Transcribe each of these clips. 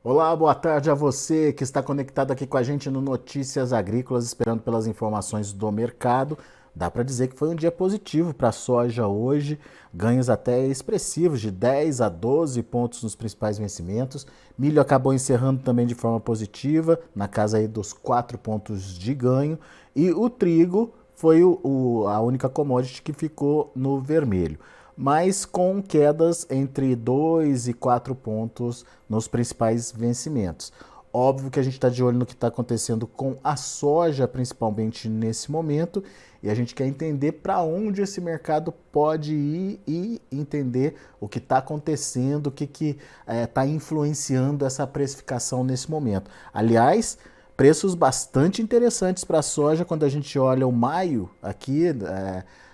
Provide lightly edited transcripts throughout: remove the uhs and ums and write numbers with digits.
Olá, boa tarde a você que está conectado aqui com a gente no Notícias Agrícolas, esperando pelas informações do mercado. Dá para dizer que foi um dia positivo para a soja hoje, ganhos até expressivos de 10 a 12 pontos nos principais vencimentos. Milho acabou encerrando também de forma positiva, na casa aí dos 4 pontos de ganho. E o trigo foi a única commodity que ficou no vermelho, mas com quedas entre 2 e 4 pontos nos principais vencimentos. Óbvio que a gente está de olho no que está acontecendo com a soja, principalmente nesse momento, e a gente quer entender para onde esse mercado pode ir e entender o que está acontecendo, o que está influenciando essa precificação nesse momento. Aliás, preços bastante interessantes para a soja quando a gente olha o maio aqui,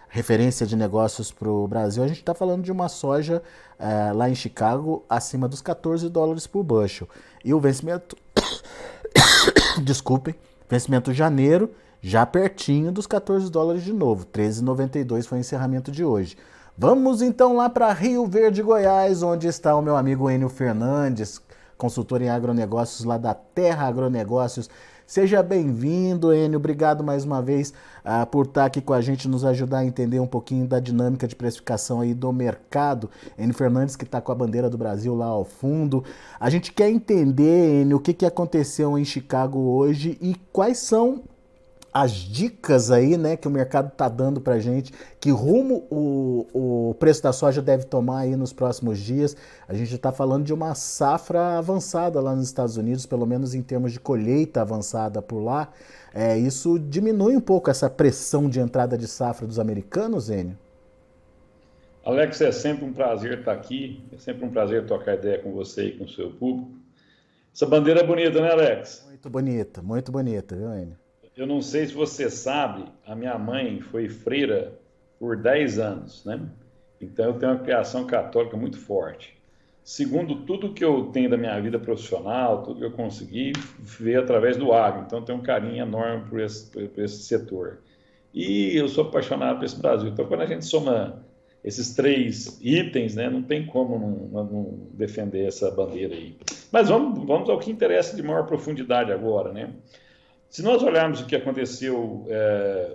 referência de negócios para o Brasil. A gente está falando de uma soja lá em Chicago acima dos 14 dólares por bushel. E o vencimento, desculpem, vencimento janeiro, já pertinho dos 14 dólares de novo. 13,92 foi o encerramento de hoje. Vamos então lá para Rio Verde, Goiás, onde está o meu amigo Enio Fernandes, consultor em agronegócios lá da Terra Agronegócios. Seja bem-vindo, Enio. Obrigado mais uma vez por estar aqui com a gente, nos ajudar a entender um pouquinho da dinâmica de precificação aí do mercado. Enio Fernandes, que está com a bandeira do Brasil lá ao fundo. A gente quer entender, Enio, o que aconteceu em Chicago hoje e quais são as dicas aí, né, que o mercado está dando para a gente, que rumo o preço da soja deve tomar aí nos próximos dias. A gente está falando de uma safra avançada lá nos Estados Unidos, pelo menos em termos de colheita avançada por lá. Isso diminui um pouco essa pressão de entrada de safra dos americanos, Enio? Alex, é sempre um prazer estar aqui, é sempre um prazer trocar ideia com você e com o seu público. Essa bandeira é bonita, né, Alex? Muito bonita, viu, Enio? Eu não sei se você sabe, a minha mãe foi freira por 10 anos, né? Então eu tenho uma criação católica muito forte. Segundo tudo que eu tenho da minha vida profissional, tudo que eu consegui, ver através do agro. Então eu tenho um carinho enorme por esse setor. E eu sou apaixonado por esse Brasil. Então quando a gente soma esses três itens, né, não tem como não defender essa bandeira aí. Mas vamos ao que interessa de maior profundidade agora, né? Se nós olharmos o que aconteceu,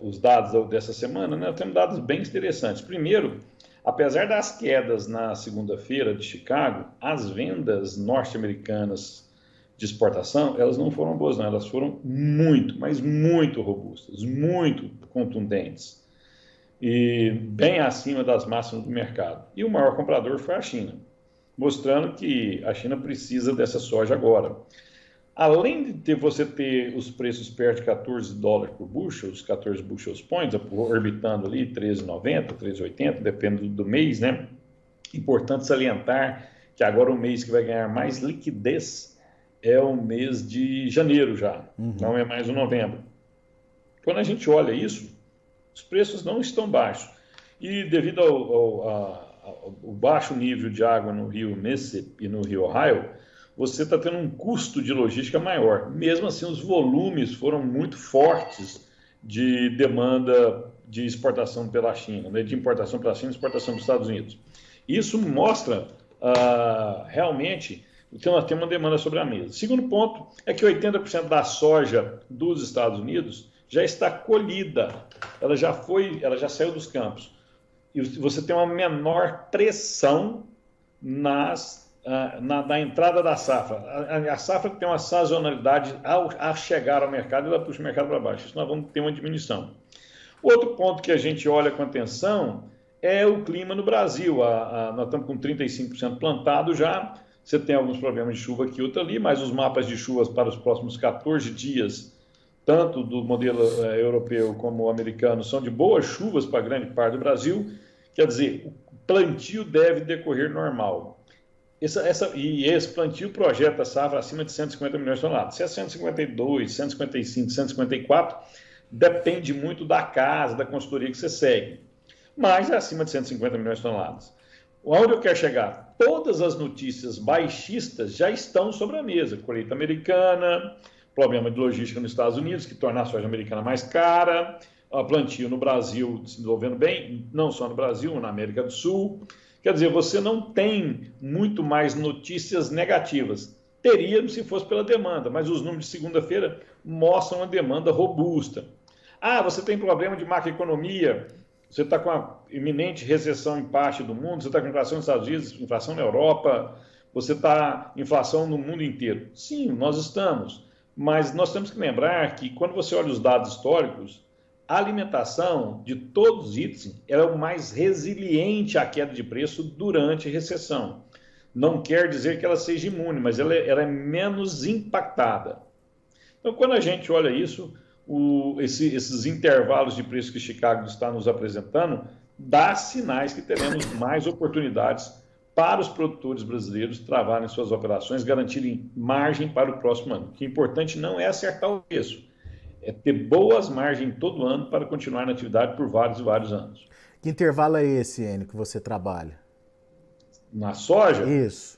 os dados dessa semana, né, temos dados bem interessantes. Primeiro, apesar das quedas na segunda-feira de Chicago, as vendas norte-americanas de exportação, elas não foram boas, não. Elas foram muito, mas muito robustas, muito contundentes e bem acima das máximas do mercado. E o maior comprador foi a China, mostrando que a China precisa dessa soja agora. Além de você ter os preços perto de 14 dólares por bushel, os 14 bushel points, orbitando ali 13,90, 13,80, dependendo do mês, né? Importante salientar que agora o mês que vai ganhar mais liquidez é o mês de janeiro já, não é mais o novembro. Quando a gente olha isso, os preços não estão baixos. E devido ao baixo nível de água no rio Mississippi e no rio Ohio, você está tendo um custo de logística maior. Mesmo assim, os volumes foram muito fortes de demanda de exportação pela China, né? De importação pela China e exportação para os Estados Unidos. Isso mostra realmente que nós temos uma demanda sobre a mesa. Segundo ponto é que 80% da soja dos Estados Unidos já está colhida, ela já saiu dos campos. E você tem uma menor pressão na entrada da safra. A safra tem uma sazonalidade ao chegar ao mercado, ela puxa o mercado para baixo. Isso nós vamos ter uma diminuição. Outro ponto que a gente olha com atenção é o clima no Brasil. Nós estamos com 35% plantado já. Você tem alguns problemas de chuva aqui e outro ali, mas os mapas de chuvas para os próximos 14 dias, tanto do modelo europeu como o americano, são de boas chuvas para grande parte do Brasil. Quer dizer, o plantio deve decorrer normal. Esse plantio projeta a safra acima de 150 milhões de toneladas. Se é 152, 155, 154, depende muito da casa, da consultoria que você segue. Mas é acima de 150 milhões de toneladas. Onde eu quero chegar? Todas as notícias baixistas já estão sobre a mesa. Colheita americana, problema de logística nos Estados Unidos, que torna a soja americana mais cara, plantio no Brasil se desenvolvendo bem, não só no Brasil, na América do Sul. Quer dizer, você não tem muito mais notícias negativas. Teria se fosse pela demanda, mas os números de segunda-feira mostram uma demanda robusta. Ah, você tem problema de macroeconomia, você está com a iminente recessão em parte do mundo, você está com inflação nos Estados Unidos, inflação na Europa, você está inflação no mundo inteiro. Sim, nós estamos, mas nós temos que lembrar que quando você olha os dados históricos, a alimentação de todos os itens é o mais resiliente à queda de preço durante a recessão. Não quer dizer que ela seja imune, mas ela é menos impactada. Então, quando a gente olha isso, esses intervalos de preço que Chicago está nos apresentando, dá sinais que teremos mais oportunidades para os produtores brasileiros travarem suas operações, garantirem margem para o próximo ano. O que é importante não é acertar o preço, é ter boas margens todo ano para continuar na atividade por vários e vários anos. Que intervalo é esse, Enio, que você trabalha? Na soja, isso.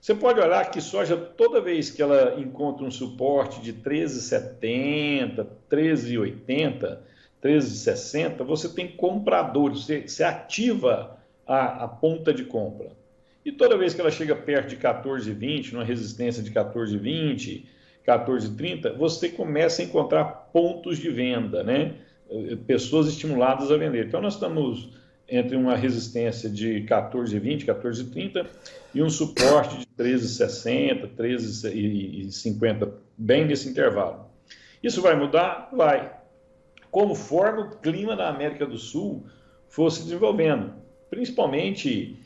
Você pode olhar que soja, toda vez que ela encontra um suporte de 13,70, 13,80, 13,60, você tem compradores, você ativa a ponta de compra. E toda vez que ela chega perto de 14,20, numa resistência de 14,20, 14,30, você começa a encontrar pontos de venda, né? Pessoas estimuladas a vender. Então, nós estamos entre uma resistência de 14,20, 14,30 e um suporte de 13,60, 13,50, bem nesse intervalo. Isso vai mudar? Vai. Conforme o clima da América do Sul for se desenvolvendo, principalmente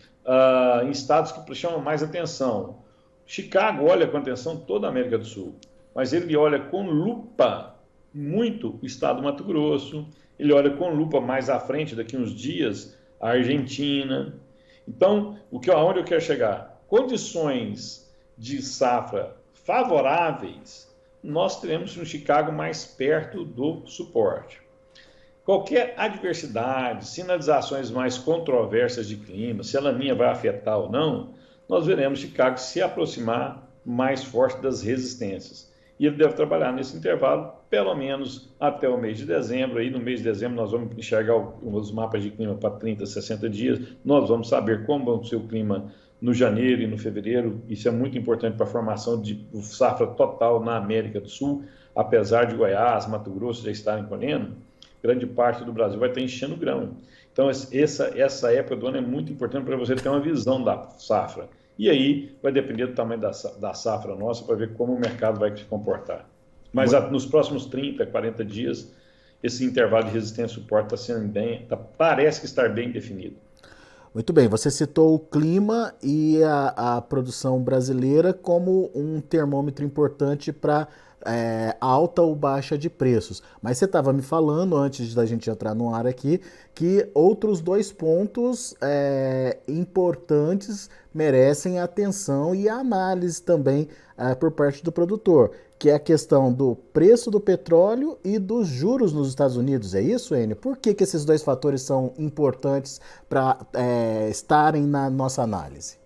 em estados que chamam mais atenção. Chicago olha com atenção toda a América do Sul, mas ele olha com lupa muito o estado do Mato Grosso, ele olha com lupa mais à frente, daqui uns dias, a Argentina. Então, aonde eu quero chegar? Condições de safra favoráveis, nós teremos um Chicago mais perto do suporte. Qualquer adversidade, sinalizações mais controversas de clima, se a laninha vai afetar ou não, nós veremos Chicago se aproximar mais forte das resistências. E ele deve trabalhar nesse intervalo, pelo menos até o mês de dezembro. Aí no mês de dezembro nós vamos enxergar os mapas de clima para 30, 60 dias. Nós vamos saber como vai ser o clima no janeiro e no fevereiro. Isso é muito importante para a formação de safra total na América do Sul. Apesar de Goiás, Mato Grosso já estarem colhendo, grande parte do Brasil vai estar enchendo grão. Então essa época do ano é muito importante para você ter uma visão da safra. E aí vai depender do tamanho da safra nossa para ver como o mercado vai se comportar. Mas nos próximos 30, 40 dias, esse intervalo de resistência e suporte está sendo parece que estar bem definido. Muito bem, você citou o clima e a produção brasileira como um termômetro importante para alta ou baixa de preços. Mas você estava me falando, antes da gente entrar no ar aqui, que outros dois pontos importantes merecem atenção e análise também por parte do produtor, que é a questão do preço do petróleo e dos juros nos Estados Unidos. É isso, Enio? Por que esses dois fatores são importantes para estarem na nossa análise?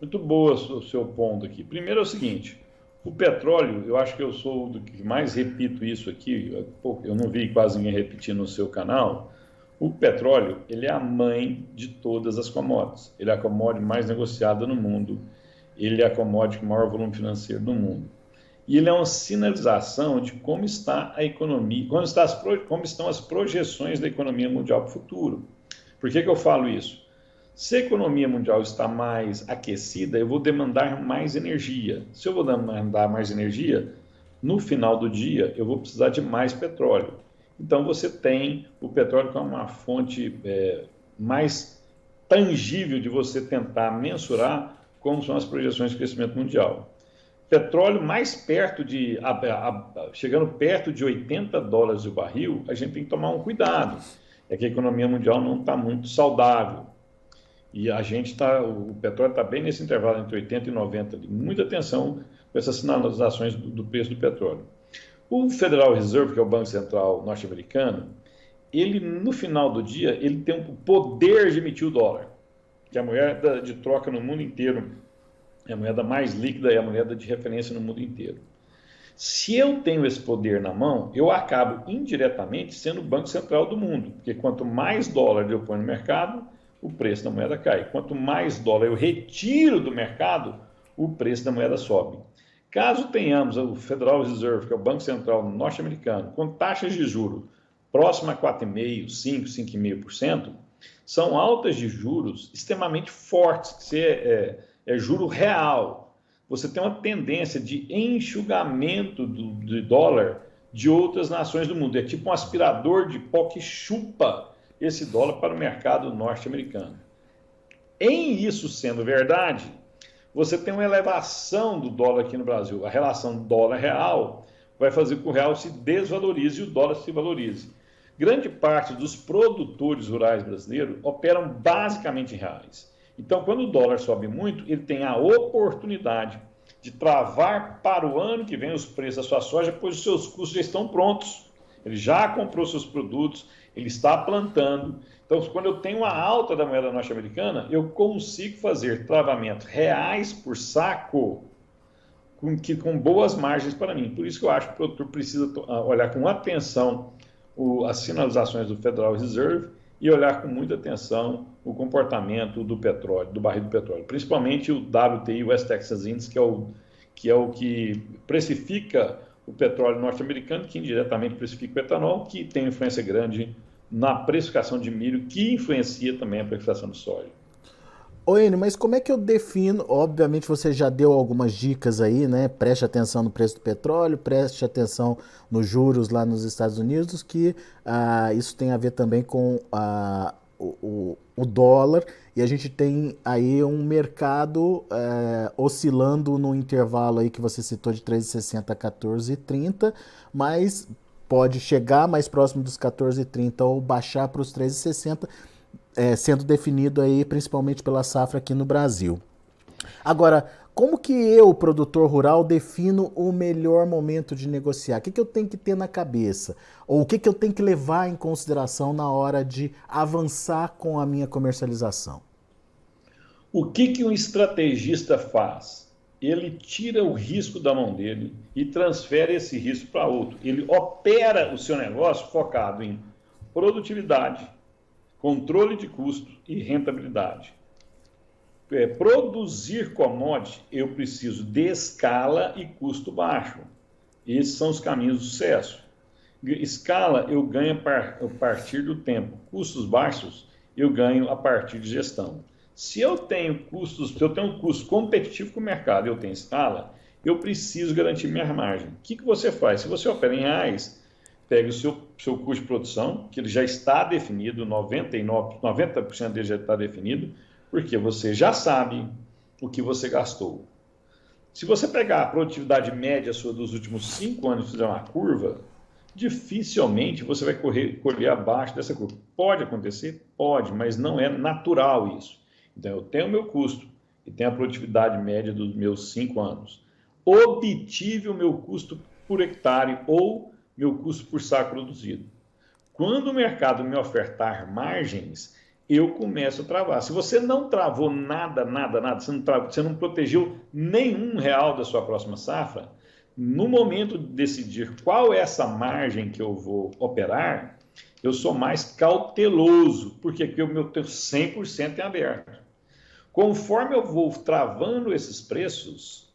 Muito boa o seu ponto aqui. Primeiro é o seguinte, o petróleo, eu acho que eu sou do que mais repito isso aqui, eu não vi quase ninguém repetir no seu canal. O petróleo, ele é a mãe de todas as commodities. Ele é a commodity mais negociada no mundo, ele é a commodity com o maior volume financeiro do mundo. E ele é uma sinalização de como está a economia, como estão as projeções da economia mundial para o futuro. Por que eu falo isso? Se a economia mundial está mais aquecida, eu vou demandar mais energia. Se eu vou demandar mais energia, no final do dia eu vou precisar de mais petróleo. Então você tem o petróleo como uma fonte mais tangível de você tentar mensurar como são as projeções de crescimento mundial. Petróleo mais perto chegando perto de $80 o barril, a gente tem que tomar um cuidado. É que a economia mundial não está muito saudável. E o petróleo está bem nesse intervalo entre 80 e 90. Muita atenção com essas sinalizações do preço do petróleo. O Federal Reserve, que é o Banco Central norte-americano, ele no final do dia ele tem o poder de emitir o dólar, que é a moeda de troca no mundo inteiro, é a moeda mais líquida e a moeda de referência no mundo inteiro. Se eu tenho esse poder na mão, eu acabo indiretamente sendo o Banco Central do mundo, porque quanto mais dólar eu ponho no mercado, o preço da moeda cai. Quanto mais dólar eu retiro do mercado, o preço da moeda sobe. Caso tenhamos o Federal Reserve, que é o Banco Central norte-americano, com taxas de juros próximas a 4,5%, 5%, 5,5%, são altas de juros extremamente fortes, que é juro real. Você tem uma tendência de enxugamento do dólar de outras nações do mundo. É tipo um aspirador de pó que chupa esse dólar para o mercado norte-americano. Em isso sendo verdade, você tem uma elevação do dólar aqui no Brasil. A relação dólar-real vai fazer com que o real se desvalorize e o dólar se valorize. Grande parte dos produtores rurais brasileiros operam basicamente em reais. Então, quando o dólar sobe muito, ele tem a oportunidade de travar para o ano que vem os preços da sua soja, pois os seus custos já estão prontos. Ele já comprou seus produtos, ele está plantando. Então, quando eu tenho uma alta da moeda norte-americana, eu consigo fazer travamentos reais por saco com boas margens para mim. Por isso que eu acho que o produtor precisa olhar com atenção as sinalizações do Federal Reserve e olhar com muita atenção o comportamento do petróleo, do barril do petróleo, principalmente o WTI, o West Texas Index, que é o que precifica o petróleo norte-americano, que indiretamente precifica o etanol, que tem influência grande na precificação de milho, que influencia também a precificação de soja. Ô Enio, mas como é que eu defino? Obviamente você já deu algumas dicas aí, né? Preste atenção no preço do petróleo, preste atenção nos juros lá nos Estados Unidos, que isso tem a ver também com o dólar, e a gente tem aí um mercado oscilando no intervalo aí que você citou de 13,60 a 14,30, mas pode chegar mais próximo dos 14,30 ou baixar para os 13,60, sendo definido aí principalmente pela safra aqui no Brasil. Agora, como que eu, produtor rural, defino o melhor momento de negociar? O que eu tenho que ter na cabeça? Ou o que eu tenho que levar em consideração na hora de avançar com a minha comercialização? O que um estrategista faz? Ele tira o risco da mão dele e transfere esse risco para outro. Ele opera o seu negócio focado em produtividade, controle de custo e rentabilidade. Produzir commodity, eu preciso de escala e custo baixo. Esses são os caminhos do sucesso. Escala eu ganho a partir do tempo. Custos baixos eu ganho a partir de gestão. Se eu tenho um custo competitivo com o mercado e eu tenho escala, eu preciso garantir minha margem. O que você faz? Se você opera em reais, pega o seu custo de produção, que ele já está definido, 90% dele já está definido, porque você já sabe o que você gastou. Se você pegar a produtividade média sua dos últimos 5 anos e fizer uma curva, dificilmente você vai colher abaixo dessa curva. Pode acontecer? Pode, mas não é natural isso. Então, eu tenho o meu custo e tenho a produtividade média dos meus 5 anos. Obtive o meu custo por hectare ou meu custo por saco produzido. Quando o mercado me ofertar margens, eu começo a travar. Se você não travou nada, você não protegeu nenhum real da sua próxima safra, no momento de decidir qual é essa margem que eu vou operar, eu sou mais cauteloso, porque aqui o meu 100% é aberto. Conforme eu vou travando esses preços,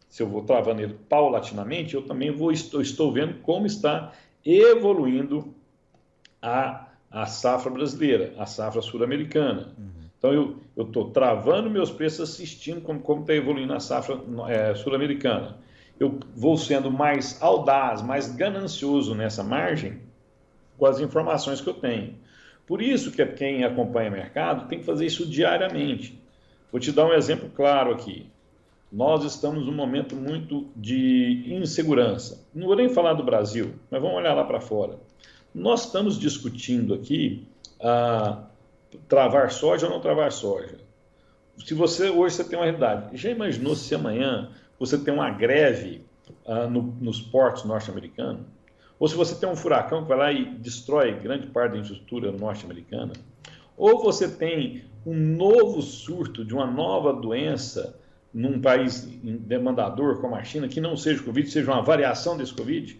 se eu vou travando ele paulatinamente, eu também estou vendo como está evoluindo a safra brasileira, a safra sul-americana. Então, eu estou travando meus preços assistindo como está evoluindo a safra sul-americana. Eu vou sendo mais audaz, mais ganancioso nessa margem com as informações que eu tenho. Por isso que quem acompanha o mercado tem que fazer isso diariamente. Vou te dar um exemplo claro aqui. Nós estamos num momento muito de insegurança. Não vou nem falar do Brasil, mas vamos olhar lá para fora. Nós estamos discutindo aqui travar soja ou não travar soja. Se hoje você tem uma realidade, já imaginou se amanhã você tem uma greve nos portos norte-americanos? Ou se você tem um furacão que vai lá e destrói grande parte da infraestrutura norte-americana? Ou você tem um novo surto de uma nova doença num país demandador como a China, que não seja Covid, seja uma variação desse Covid?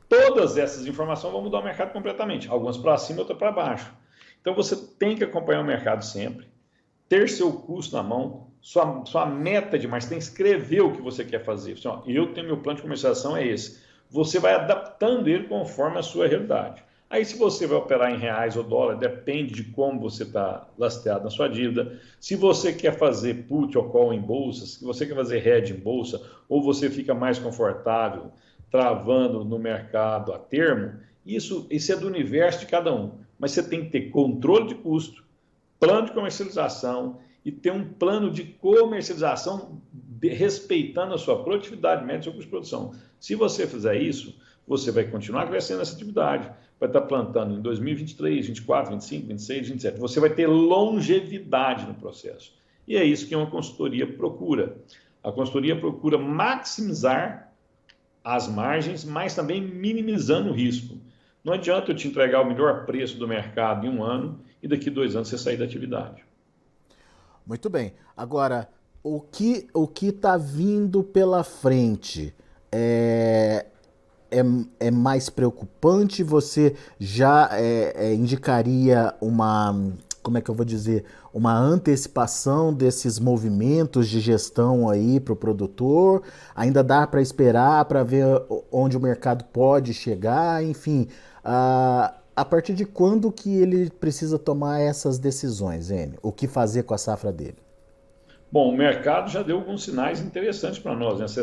Todas essas informações vão mudar o mercado completamente, algumas para cima, outras para baixo. Então você tem que acompanhar o mercado sempre, ter seu custo na mão, sua meta de margem, você tem que escrever o que você quer fazer. Assim, ó, eu tenho meu plano de comercialização, é esse. Você vai adaptando ele conforme a sua realidade. Aí, se você vai operar em reais ou dólar, depende de como você está lastreado na sua dívida. Se você quer fazer put ou call em bolsa, se você quer fazer hedge em bolsa, ou você fica mais confortável travando no mercado a termo, isso é do universo de cada um. Mas você tem que ter controle de custo, plano de comercialização e ter um plano de comercialização respeitando a sua produtividade média e seu custo de produção. Se você fizer isso, você vai continuar crescendo essa atividade, vai estar plantando em 2023, 24, 25, 26, 27. Você vai ter longevidade no processo. E é isso que uma consultoria procura. A consultoria procura maximizar as margens, mas também minimizando o risco. Não adianta eu te entregar o melhor preço do mercado em um ano e daqui 2 anos você sair da atividade. Muito bem. Agora, o que está vindo pela frente é mais preocupante? Você já indicaria como é que eu vou dizer, uma antecipação desses movimentos de gestão aí para o produtor? Ainda dá para esperar para ver onde o mercado pode chegar? Enfim, a partir de quando que ele precisa tomar essas decisões, Enio? O que fazer com a safra dele? Bom, o mercado já deu alguns sinais interessantes para nós, né? Você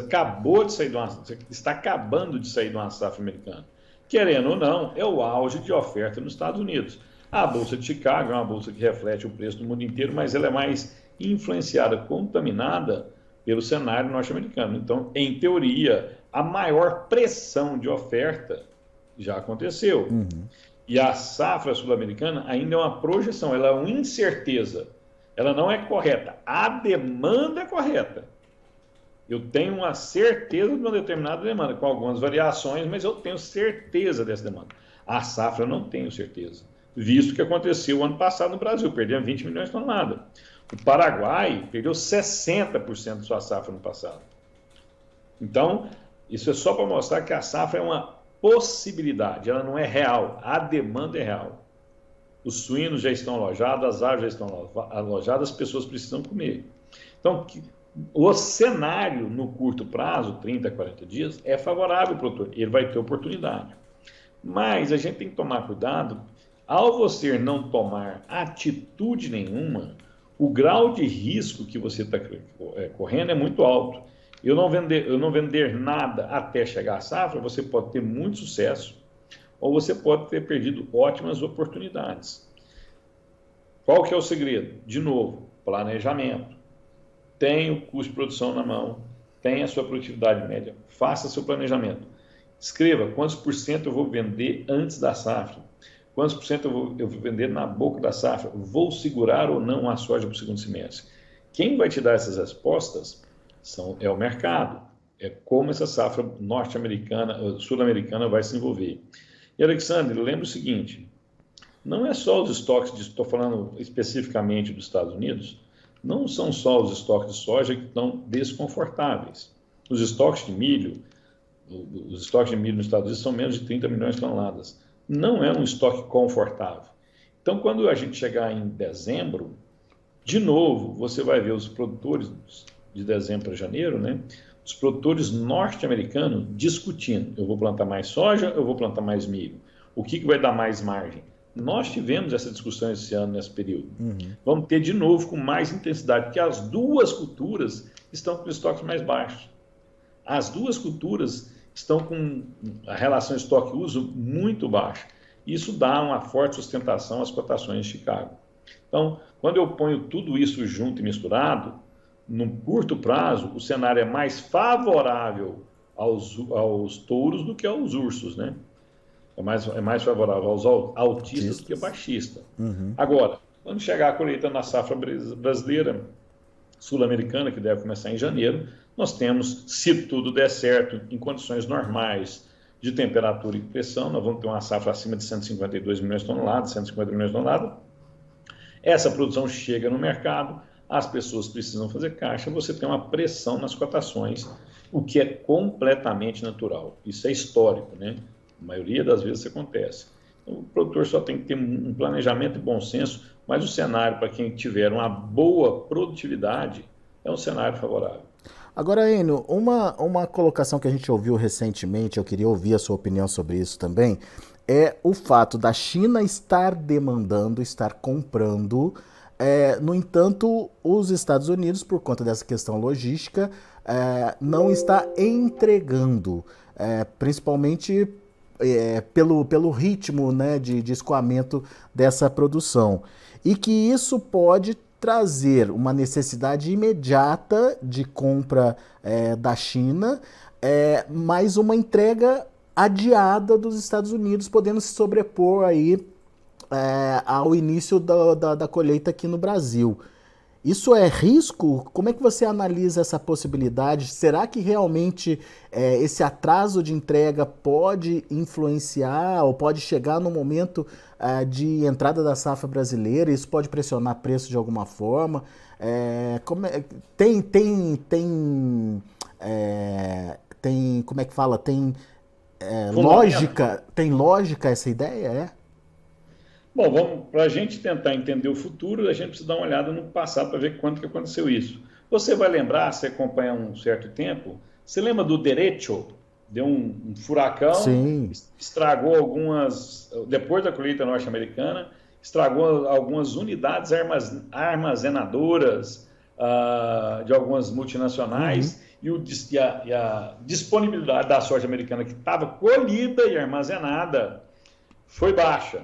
está acabando de sair de uma safra americana. Querendo ou não, é o auge de oferta nos Estados Unidos. A Bolsa de Chicago é uma bolsa que reflete o preço do mundo inteiro, mas ela é mais influenciada, contaminada pelo cenário norte-americano. Então, em teoria, a maior pressão de oferta já aconteceu. E a safra sul-americana ainda é uma projeção, ela é uma incerteza. Ela não é correta. A demanda é correta. Eu tenho uma certeza de uma determinada demanda, com algumas variações, mas eu tenho certeza dessa demanda. A safra eu não tenho certeza, visto o que aconteceu ano passado no Brasil, perdemos 20 milhões de toneladas. O Paraguai perdeu 60% de sua safra no passado. Então, isso é só para mostrar que a safra é uma possibilidade, ela não é real, a demanda é real. Os suínos já estão alojados, as aves já estão alojadas, as pessoas precisam comer. Então, o cenário no curto prazo, 30, 40 dias, é favorável para o produtor, ele vai ter oportunidade. Mas a gente tem que tomar cuidado, ao você não tomar atitude nenhuma, o grau de risco que você está correndo é muito alto. Eu não vender nada até chegar à safra, você pode ter muito sucesso, ou você pode ter perdido ótimas oportunidades. Qual que é o segredo? De novo, planejamento. Tenha o custo de produção na mão, tenha a sua produtividade média, faça seu planejamento. Escreva quantos por cento eu vou vender antes da safra, quantos por cento eu vou vender na boca da safra, vou segurar ou não a soja para o segundo semestre. Quem vai te dar essas respostas é o mercado, é como essa safra norte-americana, sul-americana vai se envolver. E, Alexandre, lembra o seguinte, não é só os estoques, estou falando especificamente dos Estados Unidos, não são só os estoques de soja que estão desconfortáveis. Os estoques de milho nos Estados Unidos são menos de 30 milhões de toneladas. Não é um estoque confortável. Então, quando a gente chegar em dezembro, de novo, você vai ver os produtores de dezembro para janeiro, né? Os produtores norte-americanos discutindo, eu vou plantar mais soja, eu vou plantar mais milho. O que vai dar mais margem? Nós tivemos essa discussão esse ano, nesse período. Vamos ter de novo com mais intensidade, porque as duas culturas estão com estoques mais baixos. As duas culturas estão com a relação estoque-uso muito baixa. Isso dá uma forte sustentação às cotações de Chicago. Então, quando eu ponho tudo isso junto e misturado, num curto prazo, o cenário é mais favorável aos touros do que aos ursos, né? É mais favorável aos altistas do que baixistas. Agora, quando chegar a colheita na safra brasileira, sul-americana, que deve começar em janeiro, nós temos, se tudo der certo, em condições normais de temperatura e pressão, nós vamos ter uma safra acima de 152 milhões de toneladas, 150 milhões de toneladas. Essa produção chega no mercado, as pessoas precisam fazer caixa, você tem uma pressão nas cotações, o que é completamente natural. Isso é histórico, né? A maioria das vezes isso acontece. Então, o produtor só tem que ter um planejamento e bom senso, mas o cenário para quem tiver uma boa produtividade é um cenário favorável. Agora, Enio, uma colocação que a gente ouviu recentemente, eu queria ouvir a sua opinião sobre isso também, é o fato da China estar demandando, estar comprando. No entanto, os Estados Unidos, por conta dessa questão logística, não está entregando, principalmente pelo ritmo, né, de escoamento dessa produção. E que isso pode trazer uma necessidade imediata de compra da China, mas uma entrega adiada dos Estados Unidos, podendo se sobrepor aí ao início da colheita aqui no Brasil. Isso é risco? Como é que você analisa essa possibilidade? Será que realmente esse atraso de entrega pode influenciar ou pode chegar no momento de entrada da safra brasileira? Isso pode pressionar preço de alguma forma? Como é que fala? Lógica? Tem lógica essa ideia? Bom, para a gente tentar entender o futuro, a gente precisa dar uma olhada no passado para ver quando que aconteceu isso. Você vai lembrar, se acompanha um certo tempo, você lembra do Derecho? Deu um furacão, Sim. estragou depois da colheita norte-americana, estragou algumas unidades armazenadoras de algumas multinacionais, e a disponibilidade da soja americana que estava colhida e armazenada foi baixa.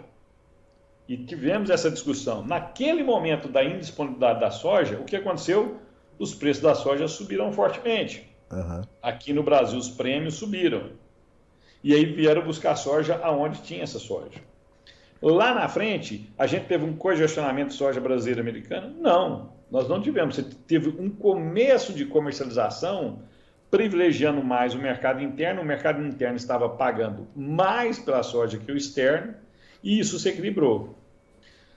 E tivemos essa discussão. Naquele momento da indisponibilidade da soja, o que aconteceu? Os preços da soja subiram fortemente. Aqui no Brasil, os prêmios subiram. E aí vieram buscar soja aonde tinha essa soja. Lá na frente, a gente teve um congestionamento de soja brasileira e americana? Não, nós não tivemos. Você teve um começo de comercialização privilegiando mais o mercado interno. O mercado interno estava pagando mais pela soja que o externo, e isso se equilibrou.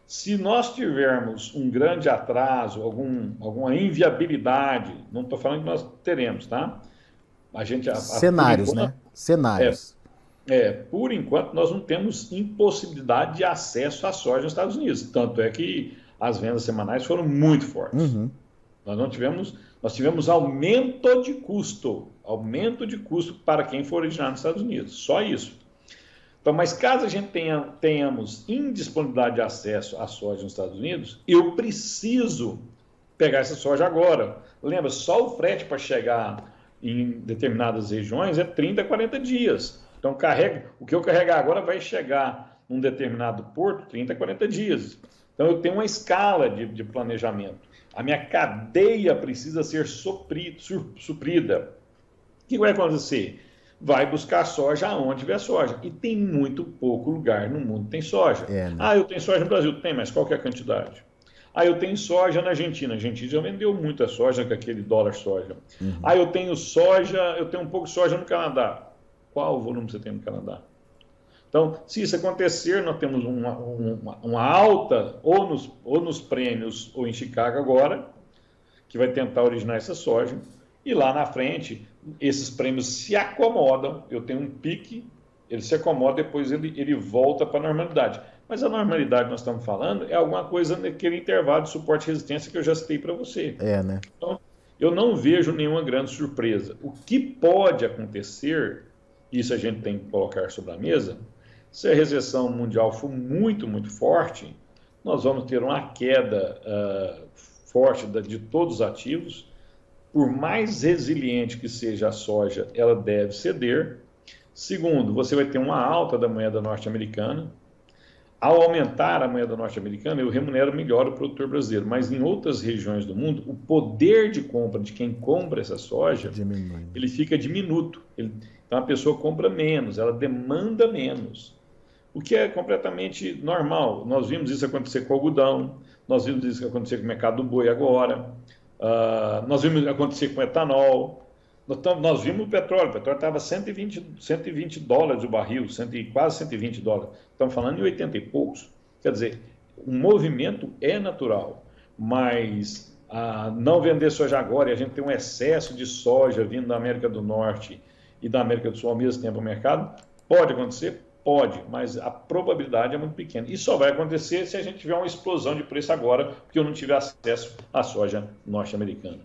Se nós tivermos um grande atraso, alguma inviabilidade, não estou falando que nós teremos, tá? Cenários, né? Cenários. Por enquanto, nós não temos impossibilidade de acesso à soja nos Estados Unidos. Tanto é que as vendas semanais foram muito fortes. Nós tivemos aumento de custo para quem for originário nos Estados Unidos. Só isso. Então, mas caso a gente tenhamos indisponibilidade de acesso à soja nos Estados Unidos, eu preciso pegar essa soja agora. Lembra, só o frete para chegar em determinadas regiões é 30, 40 dias. Então, o que eu carregar agora vai chegar num determinado porto 30, 40 dias. Então, eu tenho uma escala de planejamento. A minha cadeia precisa ser suprida. O que vai acontecer? Vai buscar soja aonde tiver soja. E tem muito pouco lugar no mundo que tem soja. Eu tenho soja no Brasil. Tem, mas qual que é a quantidade? Eu tenho soja na Argentina. A Argentina já vendeu muita soja com aquele dólar soja. Eu tenho um pouco de soja no Canadá. Qual o volume você tem no Canadá? Então, se isso acontecer, nós temos uma alta ou nos prêmios ou em Chicago agora, que vai tentar originar essa soja. E lá na frente, esses prêmios se acomodam, eu tenho um pique, ele se acomoda, depois ele volta para a normalidade. Mas a normalidade que nós estamos falando é alguma coisa naquele intervalo de suporte e resistência que eu já citei para você. Né? Então, eu não vejo nenhuma grande surpresa. O que pode acontecer, isso a gente tem que colocar sobre a mesa, se a recessão mundial for muito, muito forte, nós vamos ter uma queda forte de todos os ativos. Por mais resiliente que seja a soja, ela deve ceder. Segundo, você vai ter uma alta da moeda norte-americana. Ao aumentar a moeda norte-americana, eu remunero melhor o produtor brasileiro. Mas em outras regiões do mundo, o poder de compra de quem compra essa soja, ele fica diminuto. Então a pessoa compra menos, ela demanda menos. O que é completamente normal. Nós vimos isso acontecer com o algodão, nós vimos isso acontecer com o mercado do boi agora. Nós vimos acontecer com o etanol, nós vimos o petróleo estava 120 dólares o barril, quase 120 dólares, estamos falando em 80 e poucos, quer dizer, o movimento é natural, mas não vender soja agora e a gente tem um excesso de soja vindo da América do Norte e da América do Sul ao mesmo tempo no mercado, pode acontecer? Pode, mas a probabilidade é muito pequena. E só vai acontecer se a gente tiver uma explosão de preço agora, porque eu não tiver acesso à soja norte-americana.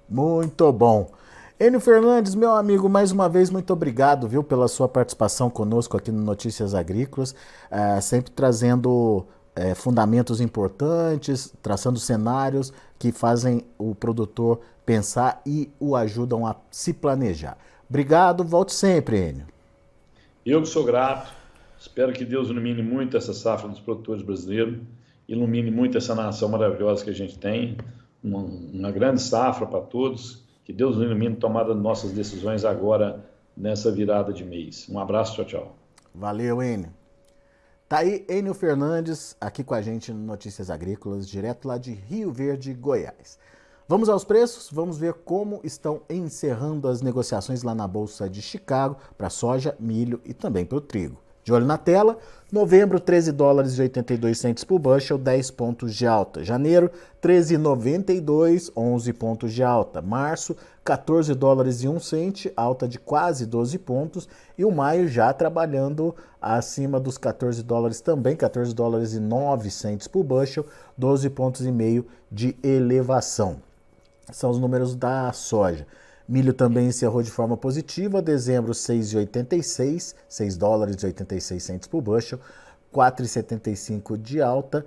Muito bom. Enio Fernandes, meu amigo, mais uma vez, muito obrigado, viu, pela sua participação conosco aqui no Notícias Agrícolas, sempre trazendo fundamentos importantes, traçando cenários que fazem o produtor pensar e o ajudam a se planejar. Obrigado, volte sempre, Enio. Eu que sou grato, espero que Deus ilumine muito essa safra dos produtores brasileiros, ilumine muito essa nação maravilhosa que a gente tem, uma grande safra para todos, que Deus nos ilumine tomada de nossas decisões agora nessa virada de mês. Um abraço, tchau, tchau. Valeu, Enio. Tá aí Enio Fernandes aqui com a gente no Notícias Agrícolas, direto lá de Rio Verde, Goiás. Vamos aos preços, vamos ver como estão encerrando as negociações lá na Bolsa de Chicago para soja, milho e também para o trigo. De olho na tela, novembro, 13 dólares e 82 centos por bushel, 10 pontos de alta. Janeiro, 13,92, 11 pontos de alta. Março, 14 dólares e 1 cento, alta de quase 12 pontos. E o maio já trabalhando acima dos 14 dólares também, 14 dólares e 9 centos por bushel, 12 pontos e meio de elevação. São os números da soja. Milho também encerrou de forma positiva, dezembro 6,86, 6 dólares e 86 centos por bushel, 4,75 de alta.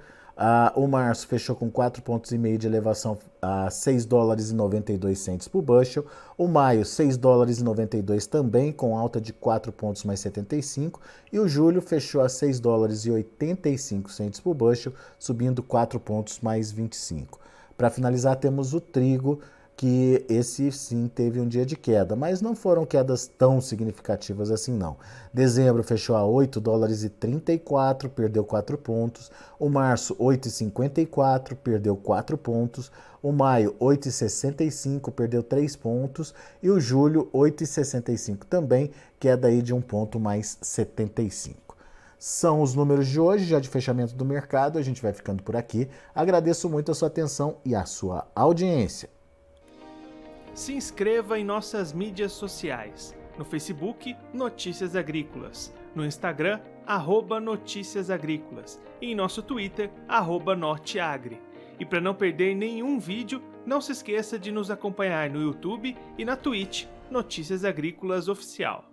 O março fechou com 4,5 pontos de elevação a 6 dólares e 92 centos por bushel. O maio, 6 dólares e 92 também, com alta de 4 pontos mais 75. E o julho fechou a 6 dólares e 85 centos por bushel, subindo 4 pontos mais 25. Para finalizar, temos o trigo, que esse sim teve um dia de queda, mas não foram quedas tão significativas assim não. Dezembro fechou a 8 dólares e 34, perdeu 4 pontos. O março 8,54, perdeu 4 pontos. O maio 8,65, perdeu 3 pontos. E o julho 8,65 também, queda aí de 1 ponto mais 75. São os números de hoje, já de fechamento do mercado. A gente vai ficando por aqui. Agradeço muito a sua atenção e a sua audiência. Se inscreva em nossas mídias sociais. No Facebook, Notícias Agrícolas. No Instagram, @Notícias Agrícolas. E em nosso Twitter, @Norteagri. E para não perder nenhum vídeo, não se esqueça de nos acompanhar no YouTube e na Twitch, Notícias Agrícolas Oficial.